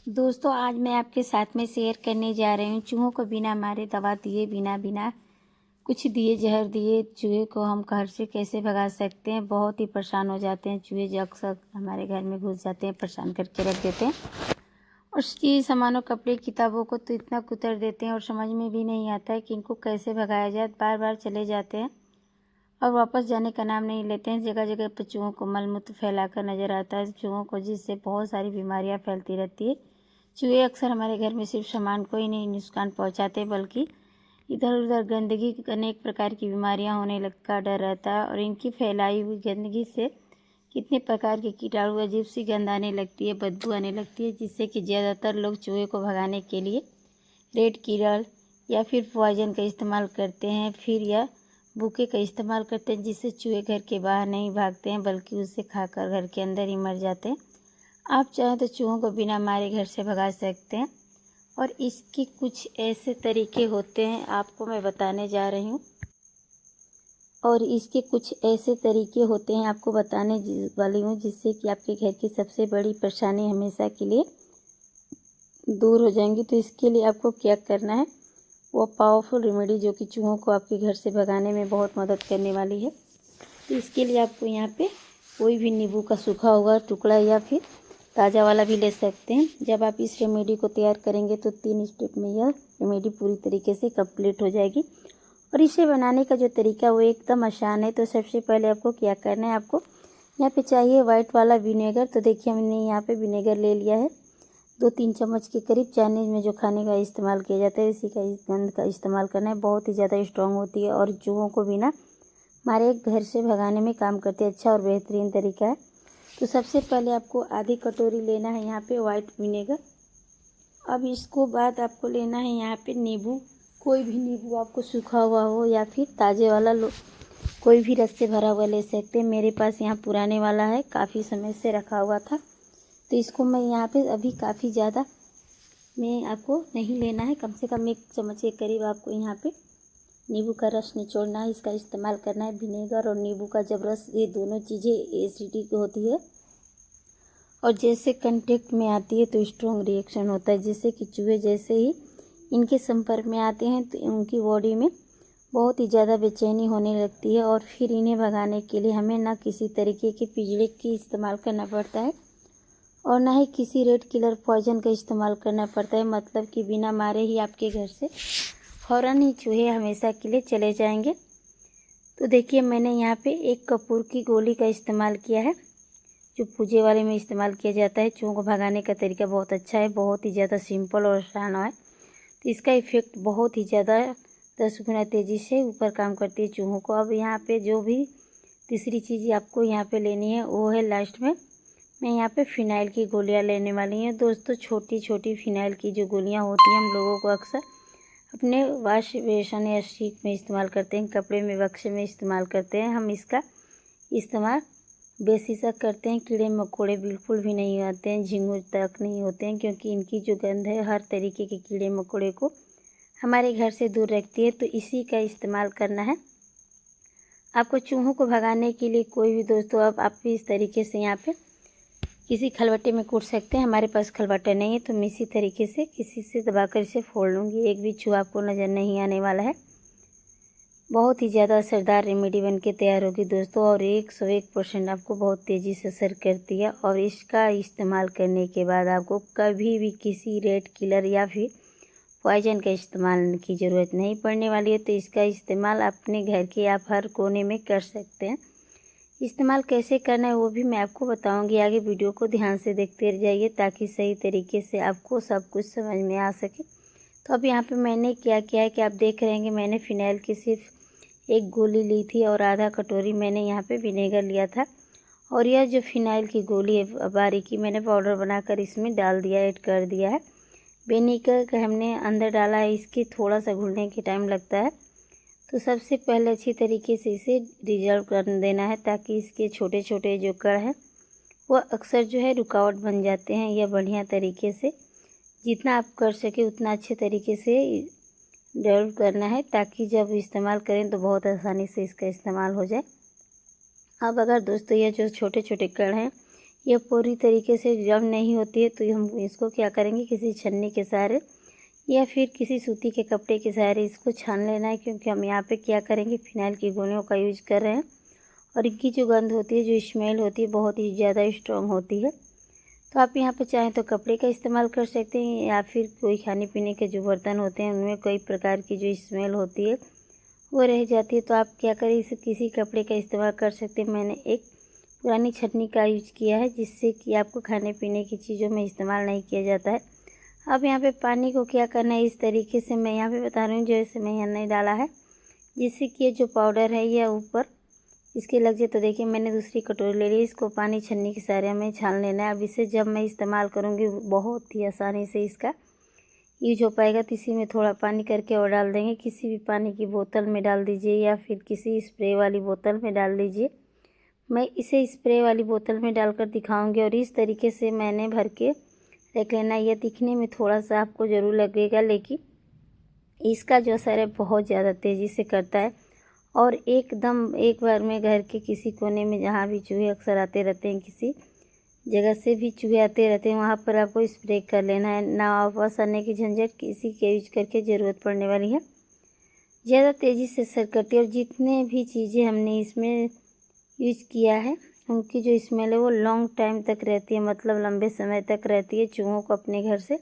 दोस्तों, आज मैं आपके साथ में शेयर करने जा रही हूँ चूहों को बिना मारे, दवा दिए बिना कुछ दिए, जहर दिए चूहे को हम घर से कैसे भगा सकते हैं। बहुत ही परेशान हो जाते हैं चूहे, जो अक्सर हमारे घर में घुस जाते हैं, परेशान करके रख देते हैं। और उसकी सामानों, कपड़े, किताबों को तो इतना कुतर देते हैं और समझ में भी नहीं आता है कि इनको कैसे भगाया जाए। बार बार चले जाते हैं और वापस जाने का नाम नहीं लेते हैं। जगह जगह पर चूहों को मलमूत्र फैलाकर नज़र आता है चूहों को, जिससे बहुत सारी बीमारियाँ फैलती रहती है। चूहे अक्सर हमारे घर में सिर्फ सामान को ही नहीं नुकसान पहुंचाते, बल्कि इधर उधर गंदगी, अनेक प्रकार की बीमारियां होने का डर रहता है। और इनकी फैलाई हुई गंदगी से कितने प्रकार के कीटाणु, अजीब सी गंध आने लगती है, बदबू आने लगती है, जिससे कि ज़्यादातर लोग चूहे को भगाने के लिए रेड किलर या फिर पॉइजन का इस्तेमाल करते हैं, फिर या बुके का इस्तेमाल करते हैं, जिससे चूहे घर के बाहर नहीं भागते हैं, बल्कि उसे खाकर घर के अंदर ही मर जाते हैं। आप चाहें तो चूहों को बिना मारे घर से भगा सकते हैं, और इसके कुछ ऐसे तरीके होते हैं, आपको मैं बताने जा रही हूँ। आपको बताने वाली हूँ, जिससे कि आपके घर की सबसे बड़ी परेशानी हमेशा के लिए दूर हो जाएंगी। तो इसके लिए आपको क्या करना है, वो पावरफुल रेमेडी जो कि चूहों को आपके घर से भगाने में बहुत मदद करने वाली है। तो इसके लिए आपको यहाँ पे कोई भी नींबू का सूखा हुआ टुकड़ा या फिर ताज़ा वाला भी ले सकते हैं। जब आप इस रेमेडी को तैयार करेंगे तो 3 स्टेप में यह रेमेडी पूरी तरीके से कंप्लीट हो जाएगी। और इसे बनाने का जो तरीका वो एकदम आसान है। तो सबसे पहले आपको क्या करना है, आपको यहाँ पे चाहिए वाइट वाला विनेगर। तो देखिए, हमने यहाँ पे विनेगर ले लिया है 2-3 चम्मच के करीब। चाइनीज़ में जो खाने का इस्तेमाल किया जाता है, इसी का गंध का इस्तेमाल करना है। बहुत ही ज़्यादा स्ट्रॉन्ग होती है और चूहों को बिना मारे घर से भगाने में काम करती है। अच्छा और बेहतरीन तरीका है। तो सबसे पहले आपको आधी कटोरी लेना है यहाँ पे वाइट विनेगर। अब इसको बाद आपको लेना है यहाँ पे नींबू। कोई भी नींबू आपको सूखा हुआ हो या फिर ताज़े वाला कोई भी रस से भरा हुआ ले सकते हैं। मेरे पास यहाँ पुराने वाला है, काफ़ी समय से रखा हुआ था। तो इसको मैं यहाँ पे अभी काफ़ी ज़्यादा में आपको नहीं लेना है, कम से कम 1 चम्मच के करीब आपको यहाँ पे नींबू का रस निचोड़ना है। इसका इस्तेमाल करना है। विनेगर और नींबू का जब रस, ये दोनों चीज़ें एसिडिक होती है और जैसे कांटेक्ट में आती है तो स्ट्रॉन्ग रिएक्शन होता है, जिससे कि चूहे जैसे ही इनके संपर्क में आते हैं तो उनकी बॉडी में बहुत ही ज़्यादा बेचैनी होने लगती है। और फिर इन्हें भगाने के लिए हमें ना किसी तरीके के पिंजड़े की इस्तेमाल करना पड़ता है और ना ही किसी रेड किलर पॉइजन का इस्तेमाल करना पड़ता है। मतलब कि बिना मारे ही आपके घर से फ़ौरन ही चूहे हमेशा के लिए चले जाएंगे। तो देखिए, मैंने यहाँ पे 1 कपूर की गोली का इस्तेमाल किया है, जो पूजे वाले में इस्तेमाल किया जाता है। चूहों को भगाने का तरीका बहुत अच्छा है, बहुत ही ज़्यादा सिंपल और आसान है। तो इसका इफ़ेक्ट बहुत ही ज़्यादा 10 गुना तेज़ी से ऊपर काम करती है चूहों को। अब यहाँ पे जो भी तीसरी चीज़ आपको यहाँ पे लेनी है वो है लास्ट में, मैं यहाँ पे फ़िनाइल की गोलियाँ लेने वाली हूँ। दोस्तों, छोटी छोटी फ़िनाइल की जो गोलियाँ होती हैं, हम लोगों को अक्सर अपने वाश बेसन या स्टिक में इस्तेमाल करते हैं, कपड़े में, बक्से में इस्तेमाल करते हैं। हम इसका इस्तेमाल बेशिक करते हैं। कीड़े मकोड़े बिल्कुल भी नहीं आते हैं, झींगुर तक नहीं होते हैं, क्योंकि इनकी जो गंध है हर तरीके के कीड़े मकोड़े को हमारे घर से दूर रखती है। तो इसी का इस्तेमाल करना है आपको चूहों को भगाने के लिए। कोई भी दोस्तों, अब आप भी इस तरीके से यहाँ पे किसी खलबट्टे में कूट सकते हैं। हमारे पास खलबट्टा नहीं है, तो मैं इसी तरीके से किसी से दबाकर इसे फोड़ लूँगी। एक भी चूहा आपको नज़र नहीं आने वाला है। बहुत ही ज़्यादा असरदार रेमेडी बन के तैयार होगी दोस्तों, और 101% आपको बहुत तेज़ी से असर करती है। और इसका इस्तेमाल करने के बाद आपको कभी भी किसी रेड किलर या फिर पॉइजन का इस्तेमाल की ज़रूरत नहीं पड़ने वाली है। तो इसका इस्तेमाल अपने घर के आप हर कोने में कर सकते हैं। इस्तेमाल कैसे करना है वो भी मैं आपको बताऊंगी आगे। वीडियो को ध्यान से देखते रह जाइए, ताकि सही तरीके से आपको सब कुछ समझ में आ सके। तो अब यहाँ पे मैंने क्या किया है कि आप देख रहे हैं कि मैंने फ़िनाइल की सिर्फ 1 गोली ली थी और आधा कटोरी मैंने यहाँ पे विनेगर लिया था। और यह जो फ़िनाइल की गोली है बारीकी मैंने पाउडर बनाकर इसमें डाल दिया, ऐड कर दिया है। विनेगर का हमने अंदर डाला है, इसके थोड़ा सा घुलने के टाइम लगता है। तो सबसे पहले अच्छी तरीके से इसे डिजॉल्व कर देना है, ताकि इसके छोटे छोटे जो कण हैं वो अक्सर जो है रुकावट बन जाते हैं। यह बढ़िया तरीके से जितना आप कर सके उतना अच्छे तरीके से डिजॉल्व करना है, ताकि जब इस्तेमाल करें तो बहुत आसानी से इसका इस्तेमाल हो जाए। अब अगर दोस्तों ये जो छोटे छोटे कण हैं यह पूरी तरीके से जम नहीं होती है तो हम इसको क्या करेंगे, किसी छन्नी के सहारे या फिर किसी सूती के कपड़े के सहारे इसको छान लेना है, क्योंकि हम यहाँ पे क्या करेंगे, फिनाइल की गोलियों का यूज कर रहे हैं और इनकी जो गंध होती है, जो स्मेल होती है, बहुत ही ज़्यादा स्ट्रॉन्ग होती है। तो आप यहाँ पे चाहें तो कपड़े का इस्तेमाल कर सकते हैं या फिर कोई खाने पीने के जो बर्तन होते हैं उनमें कई प्रकार की जो स्मेल होती है वो रह जाती है, तो आप क्या करें, इसे किसी कपड़े का इस्तेमाल कर सकते हैं। मैंने एक पुरानी छन्नी का यूज किया है जिससे कि आपको खाने पीने की चीज़ों में इस्तेमाल नहीं किया जाता है। अब यहाँ पे पानी को क्या करना है, इस तरीके से मैं यहाँ पे बता रही हूँ, जैसे मैं यहाँ नहीं डाला है, जिससे कि ये जो पाउडर है यह ऊपर इसके लग जाए। तो देखिए मैंने दूसरी कटोरी ले ली, इसको पानी छन्नी के सहारे हमें छान लेना है। अब इसे जब मैं इस्तेमाल करूँगी बहुत ही आसानी से इसका यूज हो पाएगा। तो इसी में थोड़ा पानी करके और डाल देंगे, किसी भी पानी की बोतल में डाल दीजिए या फिर किसी स्प्रे वाली बोतल में डाल दीजिए। मैं इसे स्प्रे वाली बोतल में डालकर दिखाऊंगी और इस तरीके से मैंने भर के रख लेना। यह दिखने में थोड़ा सा आपको ज़रूर लगेगा, लेकिन इसका जो असर है बहुत ज़्यादा तेज़ी से करता है और एकदम एक बार में घर के किसी कोने में जहाँ भी चूहे अक्सर आते रहते हैं, किसी जगह से भी चूहे आते रहते हैं, वहाँ पर आपको स्प्रे कर लेना है। ना वापस आने की झंझट किसी के यूज करके ज़रूरत पड़ने वाली है। ज़्यादा तेज़ी से असर करती है और जितने भी चीज़ें हमने इसमें यूज किया है उनकी जो स्मेल है वो लॉन्ग टाइम तक रहती है, मतलब लंबे समय तक रहती है। चूहों को अपने घर से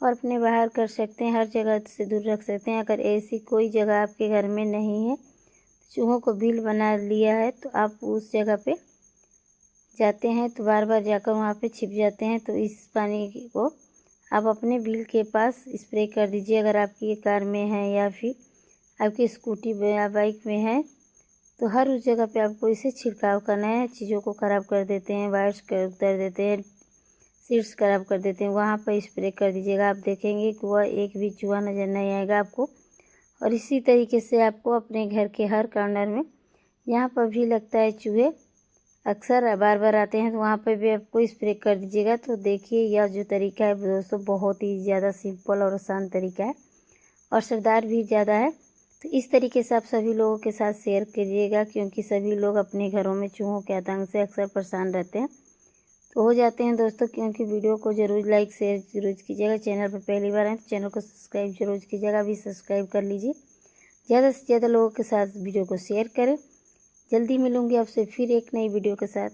और अपने बाहर कर सकते हैं, हर जगह से दूर रख सकते हैं। अगर ऐसी कोई जगह आपके घर में नहीं है, चूहों को बिल बना लिया है, तो आप उस जगह पे जाते हैं तो बार बार जाकर वहाँ पे छिप जाते हैं, तो इस पानी को आप अपने बिल के पास स्प्रे कर दीजिए। अगर आपकी कार में है या फिर आपकी स्कूटी या बाइक में है तो हर उस जगह पे आपको इसे छिड़काव करना है। चीज़ों को ख़राब कर देते हैं, वायर्स कर देते हैं, सीट्स ख़राब कर देते हैं, वहाँ पर स्प्रे कर दीजिएगा। आप देखेंगे कि वह एक भी चूहा नज़र नहीं आएगा आपको। और इसी तरीके से आपको अपने घर के हर कॉर्नर में जहाँ पर भी लगता है चूहे अक्सर बार बार आते हैं, तो वहाँ पर भी आपको स्प्रे कर दीजिएगा। तो देखिए यह जो तरीका है दोस्तों बहुत ही ज़्यादा सिंपल और आसान तरीका है और असरदार भी ज़्यादा है। तो इस तरीके से आप सभी लोगों के साथ शेयर करिएगा, क्योंकि सभी लोग अपने घरों में चूहों के आतंक से अक्सर परेशान रहते हैं, तो हो जाते हैं दोस्तों। क्योंकि वीडियो को ज़रूर लाइक शेयर जरूर कीजिएगा। चैनल पर पहली बार हैं तो चैनल को सब्सक्राइब जरूर कीजिएगा, भी सब्सक्राइब कर लीजिए। ज़्यादा से ज़्यादा लोगों के साथ वीडियो को शेयर करें। जल्दी मिलूँगी आपसे फिर एक नई वीडियो के साथ।